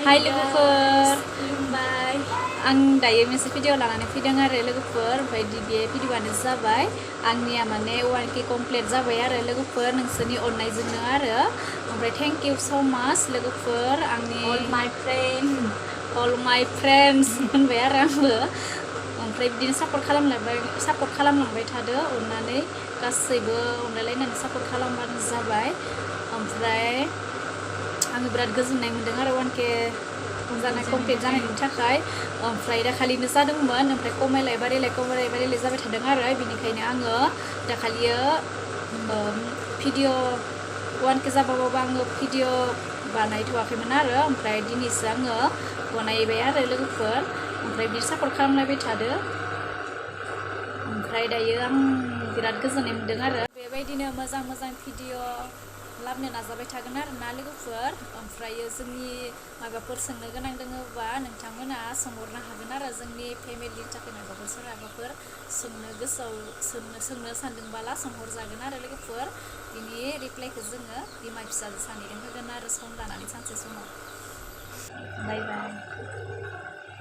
Hai लोगोफोर खुलुमबाय आं दायो मोनसे भिडिअ लानानै फैदों आरो लोगोफोर ओमफ्राय बे भिडिअआनो जाबाय आंनिया माने 1K कमप्लिट जाबाय आरो लोगोफोर नोंसोरनि अननायजोंनो आरो ओमफ्राय थेंक इउ सो माच लोगोफोर आंनि all my friends होनबाय आरो आंबो ओमफ्राय बिदिनो सापर्ट खालामलांबाय थादो अननानै गासैबो अनलायलायनानै सापर्ट खालामबानो जाबाय ओमफ्राय आङो बिराद गोजोननाय मोन्दों आरो 1K जानाय कमप्लिट जानायनि थाखाय ओमफ्राय दाखालिनो जादोंमोन ओमफ्राय खमायलाय बारायलाय जाबाय थादों आरो बिनिखायनो आङो दाखालियो भिडिअ 1K जाबाबो आङो भिडिअ बानायथ'वाखैमोन आरो ओमफ्राय दिनैसो आङो बानायबाय आरो लोगोफोर ओमफ्राय बिदि सापर्ट खालामलायबाय थादो ओमफ्राय दायो आं बिराद गोजोननाय मोन्दों आरो बेबायदिनो मोजां भिडिअ लाबोनो नाजाबाय थागोन आरो ना लोगोफोर ओमफ्राय जोंनि माबाफोर सोंनो गोनां दङोबा नोंथांमोना सोंहरनो हागोन आरो जोंनि फेमिलिनि थाखाय माबाफोर सोरहाबाफोर सोंनो गोसोआव सोंनो सानदोंबाला सोंहरजागोन आरो लोगोफोर बिनि रिप्लाइखौ जोङो बिमा फिसाजो सानैजों होगोन आरो सम लानानै सानसे समाव बाय बाय